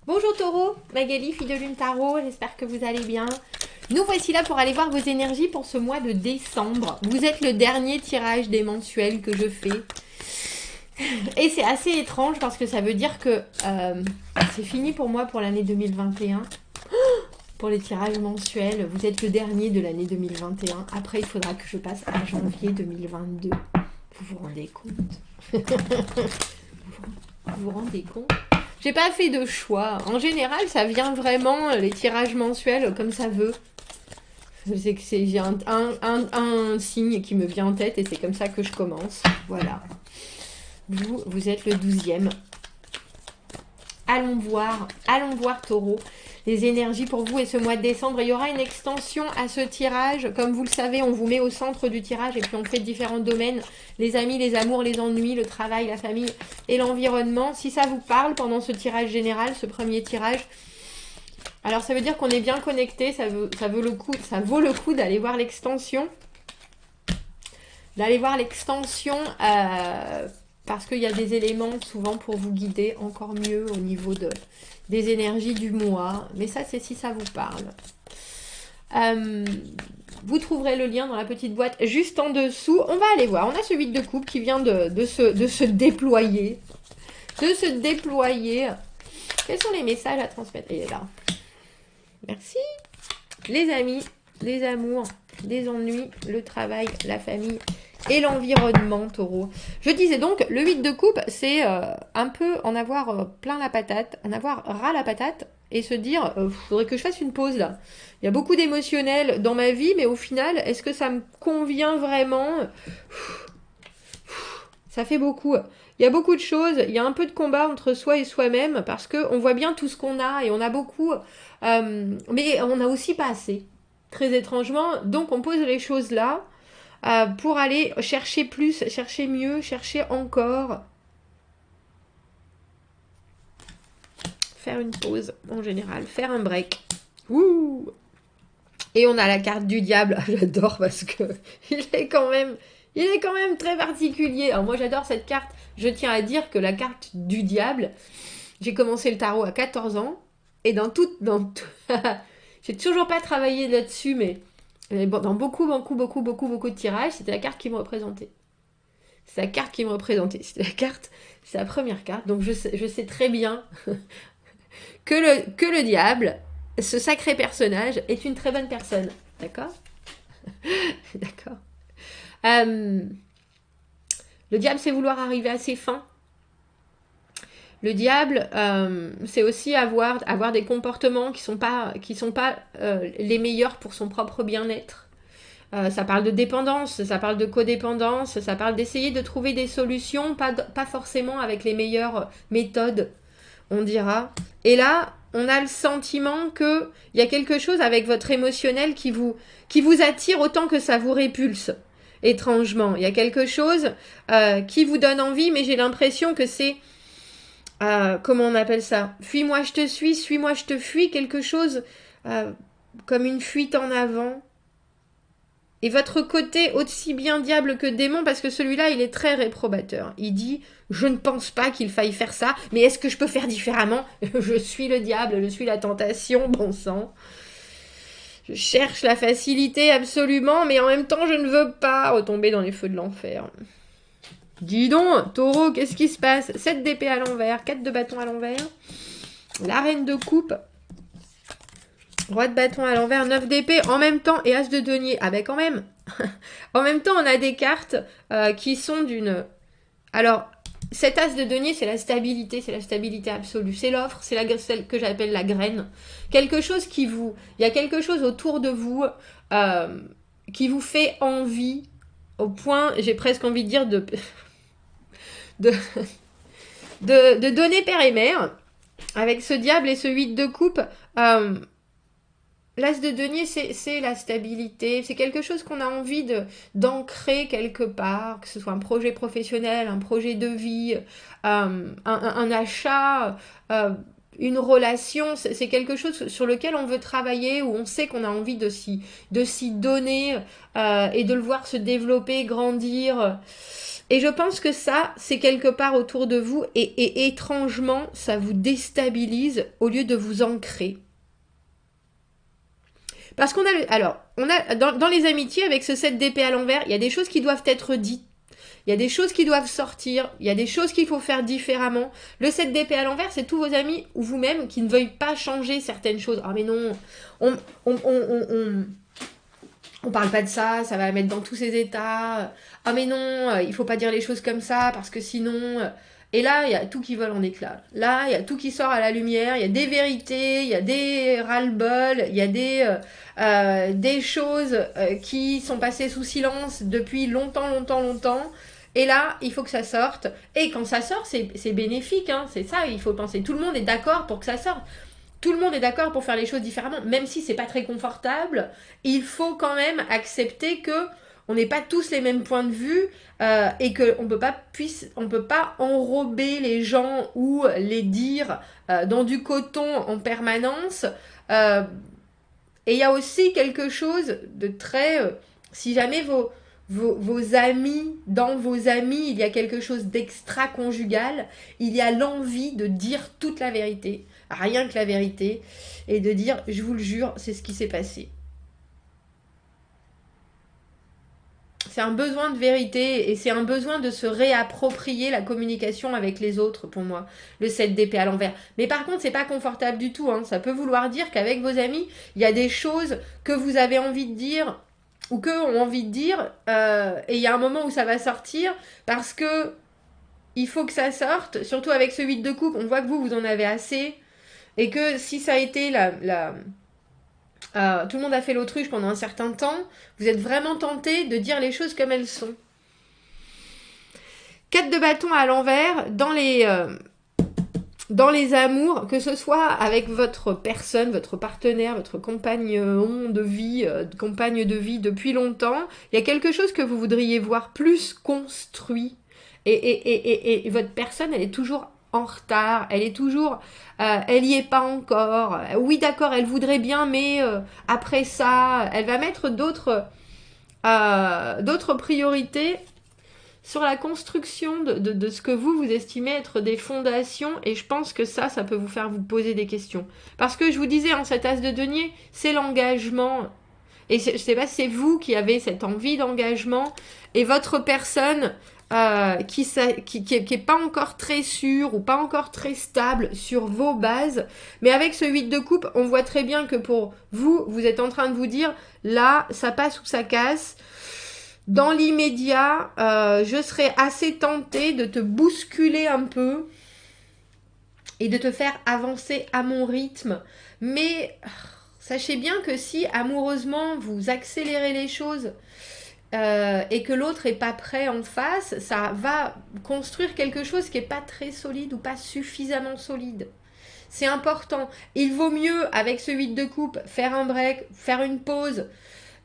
Bonjour Taureau, Magali, fille de Lune Tarot, j'espère que vous allez bien. Nous voici là pour aller voir vos énergies pour ce mois de décembre. Vous êtes le dernier tirage des mensuels que je fais. Et c'est assez étrange parce que ça veut dire que c'est fini pour moi pour l'année 2021. Pour les tirages mensuels, vous êtes le dernier de l'année 2021. Après, il faudra que je passe à janvier 2022. Vous vous rendez compte? Vous vous rendez compte? J'ai pas fait de choix. En général, ça vient vraiment, les tirages mensuels, comme ça veut. C'est que j'ai un signe qui me vient en tête et c'est comme ça que je commence. Voilà. Vous êtes le 12e. Allons voir Taureau, les énergies pour vous et ce mois de décembre. Il y aura une extension à ce tirage. Comme vous le savez, on vous met au centre du tirage et puis on fait différents domaines. Les amis, les amours, les ennuis, le travail, la famille et l'environnement. Si ça vous parle pendant ce tirage général, ce premier tirage, alors ça veut dire qu'on est bien connecté. Ça vaut le coup d'aller voir l'extension. Parce qu'il y a des éléments souvent pour vous guider encore mieux au niveau des énergies du mois. Mais ça, c'est si ça vous parle. Vous trouverez le lien dans la petite boîte juste en dessous. On va aller voir. On a ce 8 de coupe qui vient de se déployer. Quels sont les messages à transmettre? Il est là. Merci. Les amis, les amours, les ennuis, le travail, la famille et l'environnement, Taureau. Je disais donc, le 8 de coupe, c'est un peu en avoir plein la patate, en avoir ras la patate et se dire, faudrait que je fasse une pause là. Il y a beaucoup d'émotionnel dans ma vie, mais au final, est-ce que ça me convient vraiment? Ça fait beaucoup. Il y a beaucoup de choses, il y a un peu de combat entre soi et soi-même, parce qu'on voit bien tout ce qu'on a, et on a beaucoup, mais on n'a aussi pas assez, très étrangement. Donc on pose les choses là, pour aller chercher plus, chercher mieux, chercher encore. Faire une pause, en général, faire un break. Ouh. Et on a la carte du diable, j'adore parce que il est quand même très particulier. Alors moi j'adore cette carte. Je tiens à dire que la carte du diable, j'ai commencé le tarot à 14 ans et j'ai toujours pas travaillé là-dessus, mais dans beaucoup de tirages, c'était la carte qui me représentait. C'est la carte qui me représentait. C'est la première carte. Donc je sais très bien que le diable, ce sacré personnage, est une très bonne personne. D'accord? D'accord. Le diable, c'est vouloir arriver à ses fins. Le diable, c'est aussi avoir des comportements qui sont pas les meilleurs pour son propre bien-être. Ça parle de dépendance, ça parle de codépendance, ça parle d'essayer de trouver des solutions, pas forcément avec les meilleures méthodes, on dira. Et là, on a le sentiment qu'il y a quelque chose avec votre émotionnel qui vous attire autant que ça vous répulse, étrangement. Il y a quelque chose qui vous donne envie, mais j'ai l'impression que c'est... comment on appelle ça? Fuis-moi, je te suis-moi, je te fuis. Quelque chose comme une fuite en avant. Et votre côté aussi bien diable que démon, parce que celui-là, il est très réprobateur. Il dit, je ne pense pas qu'il faille faire ça, mais est-ce que je peux faire différemment? Je suis le diable, je suis la tentation, bon sang. Je cherche la facilité absolument, mais en même temps, je ne veux pas retomber dans les feux de l'enfer. Dis donc, Taureau, qu'est-ce qui se passe? 7 d'épée à l'envers, 4 de bâton à l'envers, la reine de coupe, roi de bâton à l'envers, 9 d'épée en même temps et as de denier. Ah ben quand même. En même temps, on a des cartes qui sont d'une... Alors, cet as de denier, c'est la stabilité absolue. C'est l'offre, c'est celle que j'appelle la graine. Quelque chose qui vous... Il y a quelque chose autour de vous qui vous fait envie, au point, j'ai presque envie de dire, de donner père et mère. Avec ce diable et ce 8 de coupe, l'as de denier, c'est la stabilité. C'est quelque chose qu'on a envie d'ancrer quelque part, que ce soit un projet professionnel, un projet de vie, un achat, une relation. C'est quelque chose sur lequel on veut travailler, où on sait qu'on a envie de s'y donner et de le voir se développer, grandir. Et je pense que ça, c'est quelque part autour de vous et étrangement, ça vous déstabilise au lieu de vous ancrer. Parce qu'on a alors, on a dans les amitiés avec ce 7 d'épée à l'envers, il y a des choses qui doivent être dites. Il y a des choses qui doivent sortir, il y a des choses qu'il faut faire différemment. Le 7 d'épée à l'envers, c'est tous vos amis ou vous-même qui ne veuillent pas changer certaines choses. Ah mais non, on parle pas de ça, ça va la mettre dans tous ses états. Ah mais non, il faut pas dire les choses comme ça parce que sinon... Et là, il y a tout qui vole en éclats. Là, il y a tout qui sort à la lumière. Il y a des vérités, il y a des ras-le-bol, il y a des choses qui sont passées sous silence depuis longtemps. Et là, il faut que ça sorte. Et quand ça sort, c'est bénéfique. Hein. C'est ça, il faut penser. Tout le monde est d'accord pour que ça sorte. Tout le monde est d'accord pour faire les choses différemment, même si c'est pas très confortable. Il faut quand même accepter que on n'est pas tous les mêmes points de vue et qu'on on peut pas enrober les gens ou les dire dans du coton en permanence. Et il y a aussi quelque chose de très... si jamais vos amis, dans vos amis, il y a quelque chose d'extra-conjugal, il y a l'envie de dire toute la vérité, rien que la vérité, et de dire, je vous le jure, c'est ce qui s'est passé. C'est un besoin de vérité et c'est un besoin de se réapproprier la communication avec les autres pour moi, le 7 d'épée à l'envers. Mais par contre, c'est pas confortable du tout. Hein. Ça peut vouloir dire qu'avec vos amis, il y a des choses que vous avez envie de dire ou qu'eux ont envie de dire et il y a un moment où ça va sortir parce que il faut que ça sorte, surtout avec ce 8 de coupe, on voit que vous en avez assez et que si ça a été tout le monde a fait l'autruche pendant un certain temps, vous êtes vraiment tenté de dire les choses comme elles sont. 4 de bâton à l'envers, dans les amours, que ce soit avec votre personne, votre partenaire, votre compagnon de vie, compagne de vie depuis longtemps, il y a quelque chose que vous voudriez voir plus construit. Et votre personne, elle est toujours en retard, elle est toujours, elle y est pas encore. Oui, d'accord, elle voudrait bien, mais après ça, elle va mettre d'autres priorités sur la construction de ce que vous estimez être des fondations. Et je pense que ça peut vous faire vous poser des questions. Parce que je vous disais, hein, cet as de denier, c'est l'engagement. Et je sais pas si c'est vous qui avez cette envie d'engagement et votre personne qui est pas encore très sûre ou pas encore très stable sur vos bases. Mais avec ce 8 de coupe, on voit très bien que pour vous, vous êtes en train de vous dire, là, ça passe ou ça casse. Dans l'immédiat, je serais assez tentée de te bousculer un peu et de te faire avancer à mon rythme. Mais sachez bien que si amoureusement vous accélérez les choses et que l'autre est pas prêt en face, ça va construire quelque chose qui est pas très solide ou pas suffisamment solide. C'est important. Il vaut mieux, avec ce 8 de coupe, faire un break, faire une pause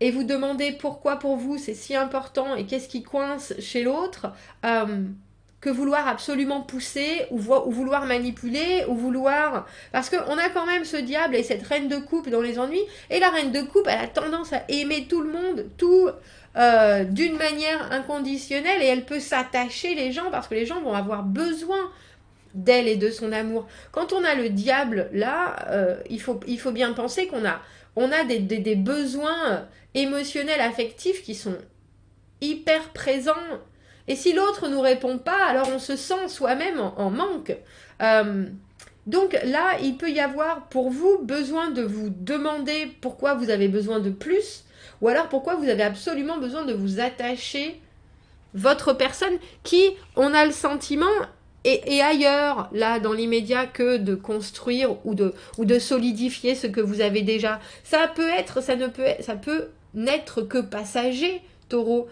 et vous demander pourquoi pour vous c'est si important et qu'est-ce qui coince chez l'autre, que vouloir absolument pousser ou vouloir manipuler ou vouloir... Parce qu'on a quand même ce diable et cette reine de coupe dans les ennuis, et la reine de coupe, elle a tendance à aimer tout le monde, tout d'une manière inconditionnelle, et elle peut s'attacher les gens parce que les gens vont avoir besoin d'elle et de son amour. Quand on a le diable là, il faut bien penser qu'on a des besoins émotionnels, affectifs qui sont hyper présents. Et si l'autre nous répond pas, alors on se sent soi-même en manque. Donc là, il peut y avoir pour vous besoin de vous demander pourquoi vous avez besoin de plus, ou alors pourquoi vous avez absolument besoin de vous attacher votre personne qui, on a le sentiment, est ailleurs, là, dans l'immédiat, que de construire ou de solidifier ce que vous avez déjà. Ça peut n'être que passager, Taureau.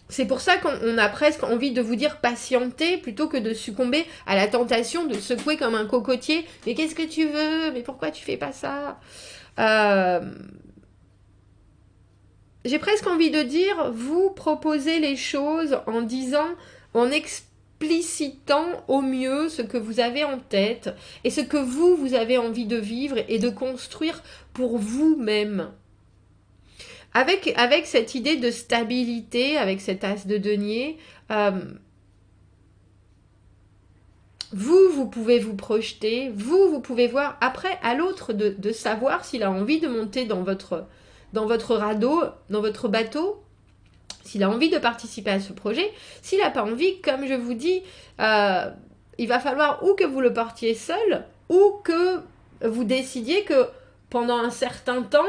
C'est pour ça qu'on a presque envie de vous dire patienter plutôt que de succomber à la tentation de secouer comme un cocotier. Mais qu'est-ce que tu veux? Mais pourquoi tu fais pas ça? J'ai presque envie de dire, vous proposez les choses en disant, en explicitant au mieux ce que vous avez en tête et ce que vous avez envie de vivre et de construire pour vous-même. Avec cette idée de stabilité, avec cet as de denier, vous pouvez vous projeter, vous pouvez voir après à l'autre de savoir s'il a envie de monter dans votre radeau, dans votre bateau, s'il a envie de participer à ce projet. S'il n'a pas envie, comme je vous dis, il va falloir ou que vous le portiez seul, ou que vous décidiez que pendant un certain temps,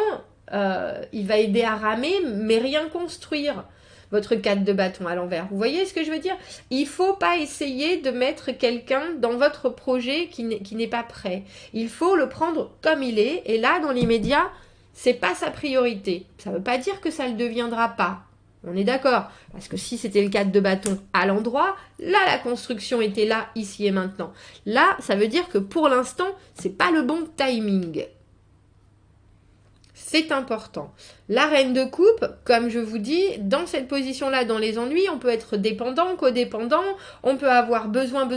il va aider à ramer, mais rien construire. Votre 4 de bâton à l'envers. Vous voyez ce que je veux dire? Il ne faut pas essayer de mettre quelqu'un dans votre projet qui n'est pas prêt. Il faut le prendre comme il est. Et là, dans l'immédiat, c'est pas sa priorité. Ça ne veut pas dire que ça ne le deviendra pas. On est d'accord? Parce que si c'était le 4 de bâton à l'endroit, là, la construction était là, ici et maintenant. Là, ça veut dire que pour l'instant, c'est pas le bon timing. C'est important. La reine de coupe, comme je vous dis, dans cette position-là, dans les ennuis, on peut être dépendant, codépendant, on peut avoir besoin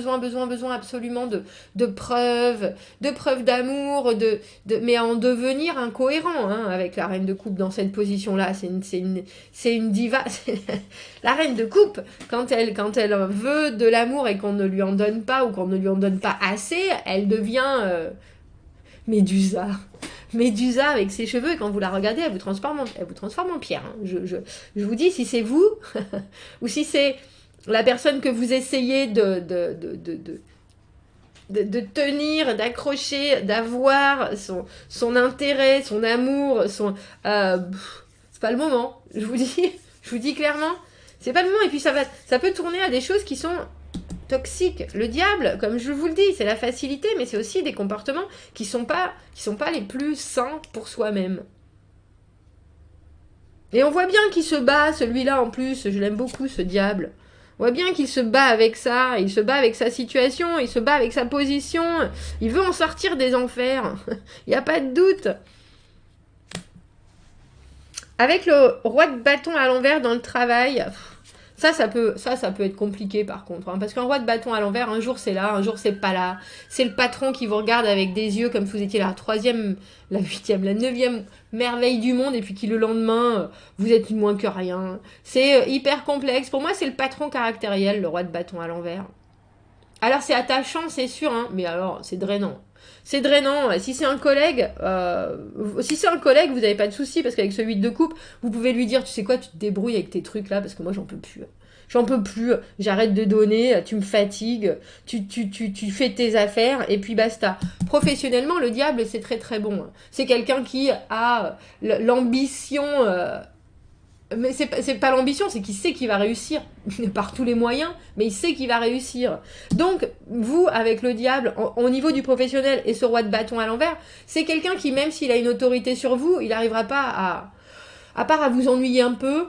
absolument de preuves d'amour, mais en devenir incohérent avec la reine de coupe dans cette position-là. C'est une diva. La reine de coupe, quand elle veut de l'amour et qu'on ne lui en donne pas ou qu'on ne lui en donne pas assez, elle devient Médusa. Médusa avec ses cheveux, et quand vous la regardez, elle vous transforme en pierre. Je vous dis, si c'est vous, ou si c'est la personne que vous essayez de tenir, d'accrocher, d'avoir son intérêt, son amour, c'est pas le moment. Je vous dis clairement, c'est pas le moment. Et puis ça peut tourner à des choses qui sont toxiques. Le diable, comme je vous le dis, c'est la facilité, mais c'est aussi des comportements qui sont pas les plus sains pour soi-même. Et on voit bien qu'il se bat, celui-là en plus, je l'aime beaucoup ce diable. On voit bien qu'il se bat avec ça, il se bat avec sa situation, il se bat avec sa position, il veut en sortir des enfers, il n'y a pas de doute. Avec le roi de bâton à l'envers dans le travail, ça peut être compliqué par contre. Parce qu'un roi de bâton à l'envers, un jour c'est là, un jour c'est pas là. C'est le patron qui vous regarde avec des yeux comme si vous étiez la 3e, la 8e, la 9e merveille du monde et puis qui le lendemain, vous êtes moins que rien. C'est hyper complexe. Pour moi, c'est le patron caractériel, le roi de bâton à l'envers. Alors c'est attachant, c'est sûr, mais alors c'est drainant. C'est drainant. Si c'est un collègue, vous n'avez pas de souci parce qu'avec ce 8 de coupe, vous pouvez lui dire, tu sais quoi, tu te débrouilles avec tes trucs là parce que moi j'en peux plus. J'arrête de donner, tu me fatigues, tu fais tes affaires et puis basta. Professionnellement, le diable, c'est très très bon. C'est quelqu'un qui a l'ambition... mais c'est pas l'ambition, c'est qu'il sait qu'il va réussir par tous les moyens, mais il sait qu'il va réussir. Donc, vous, avec le diable, au niveau du professionnel et ce roi de bâton à l'envers, c'est quelqu'un qui, même s'il a une autorité sur vous, il n'arrivera pas à part à vous ennuyer un peu,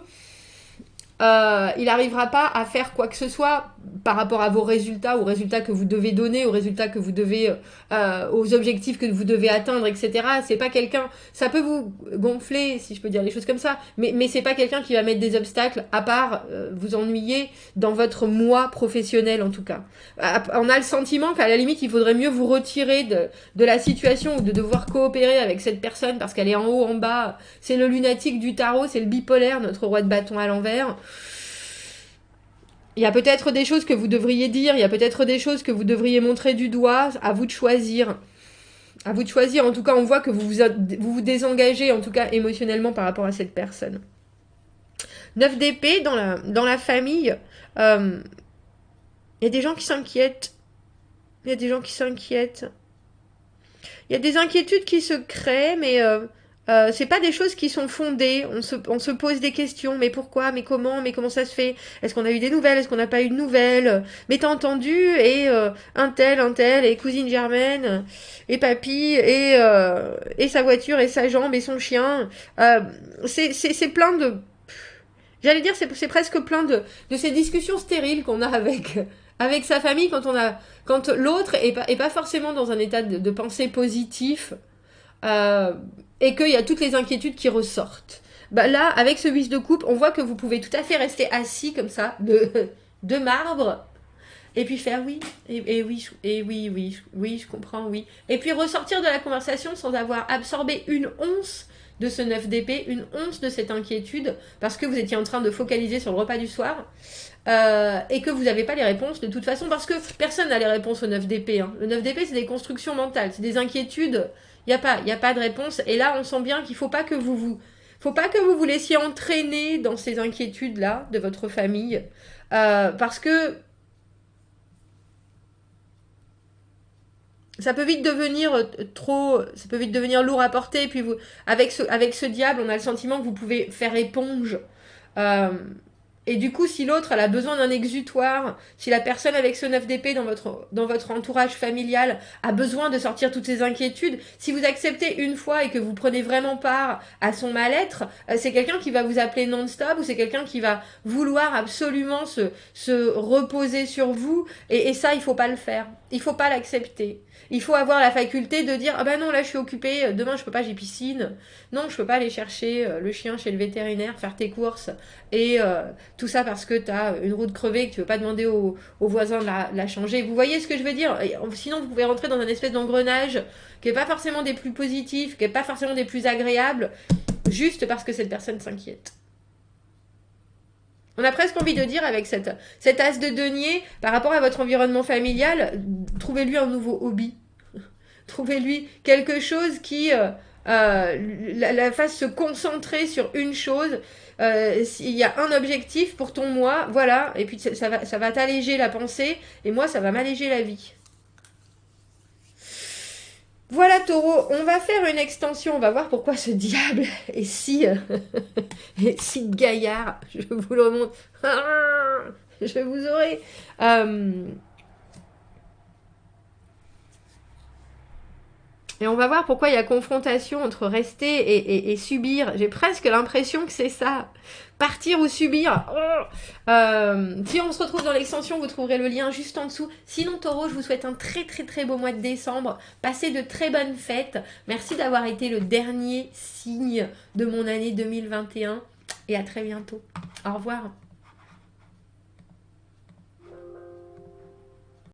il n'arrivera pas à faire quoi que ce soit par rapport à vos résultats, aux résultats que vous devez donner, aux résultats que vous devez, aux objectifs que vous devez atteindre, etc. C'est pas quelqu'un, ça peut vous gonfler, si je peux dire les choses comme ça, mais c'est pas quelqu'un qui va mettre des obstacles à part vous ennuyer dans votre moi professionnel en tout cas. On a le sentiment qu'à la limite il faudrait mieux vous retirer de la situation ou de devoir coopérer avec cette personne parce qu'elle est en haut, en bas. C'est le lunatique du tarot, c'est le bipolaire, notre roi de bâton à l'envers. Il y a peut-être des choses que vous devriez dire, il y a peut-être des choses que vous devriez montrer du doigt, à vous de choisir. À vous de choisir, en tout cas, on voit que vous vous désengagez, en tout cas émotionnellement, par rapport à cette personne. 9 d'épée dans la famille, il y a des gens qui s'inquiètent. Il y a des gens qui s'inquiètent. Il y a des inquiétudes qui se créent, mais c'est pas des choses qui sont fondées. On se pose des questions. Mais pourquoi? Mais comment ça se fait? Est-ce qu'on a eu des nouvelles? Est-ce qu'on n'a pas eu de nouvelles? Mais t'as entendu? Et un tel, et cousine Germaine, et papy, et sa voiture, et sa jambe, et son chien. C'est plein de... J'allais dire, c'est presque plein de ces discussions stériles qu'on a avec sa famille quand l'autre est pas forcément dans un état de pensée positif. Et qu'il y a toutes les inquiétudes qui ressortent. Bah là, avec ce 8 de coupe, on voit que vous pouvez tout à fait rester assis comme ça, de marbre, et puis faire oui, et oui, je comprends, oui. Et puis ressortir de la conversation sans avoir absorbé une once de ce 9 d'épée, une once de cette inquiétude, parce que vous étiez en train de focaliser sur le repas du soir, et que vous n'avez pas les réponses de toute façon, parce que personne n'a les réponses au 9 d'épée. Hein. Le 9 d'épée, c'est des constructions mentales, c'est des inquiétudes, il n'y a pas de réponse, et là, on sent bien qu'il ne faut pas que faut pas que vous vous laissiez entraîner dans ces inquiétudes-là de votre famille, parce que ça peut vite devenir ça peut vite devenir lourd à porter, et puis vous, avec ce diable, on a le sentiment que vous pouvez faire éponge. Euh, et du coup, si l'autre elle a besoin d'un exutoire, si la personne avec ce 9 d'épée dans votre entourage familial a besoin de sortir toutes ses inquiétudes, si vous acceptez une fois et que vous prenez vraiment part à son mal-être, c'est quelqu'un qui va vous appeler non-stop, ou c'est quelqu'un qui va vouloir absolument se reposer sur vous, et ça, il faut pas le faire. Il faut pas l'accepter. Il faut avoir la faculté de dire ah ben non, là je suis occupée, demain je peux pas, j'ai piscine, non je peux pas aller chercher le chien chez le vétérinaire, faire tes courses, et tout ça parce que tu as une roue de crevée et que tu veux pas demander au voisin de la changer. Vous voyez ce que je veux dire? Sinon vous pouvez rentrer dans un espèce d'engrenage qui est pas forcément des plus positifs, qui est pas forcément des plus agréables, juste parce que cette personne s'inquiète. On a presque envie de dire avec cet as de denier, par rapport à votre environnement familial, trouvez-lui un nouveau hobby. Trouvez-lui quelque chose qui la fasse se concentrer sur une chose. S'il y a un objectif pour ton moi, voilà, et puis ça va t'alléger la pensée, et moi ça va m'alléger la vie. Voilà Taureau, on va faire une extension, on va voir pourquoi ce diable est si gaillard. Je vous le remonte. Je vous aurai. Et on va voir pourquoi il y a confrontation entre rester et subir. J'ai presque l'impression que c'est ça. Partir ou subir. Si on se retrouve dans l'extension, vous trouverez le lien juste en dessous. Sinon, Taureau, je vous souhaite un très très très beau mois de décembre. Passez de très bonnes fêtes. Merci d'avoir été le dernier signe de mon année 2021. Et à très bientôt. Au revoir.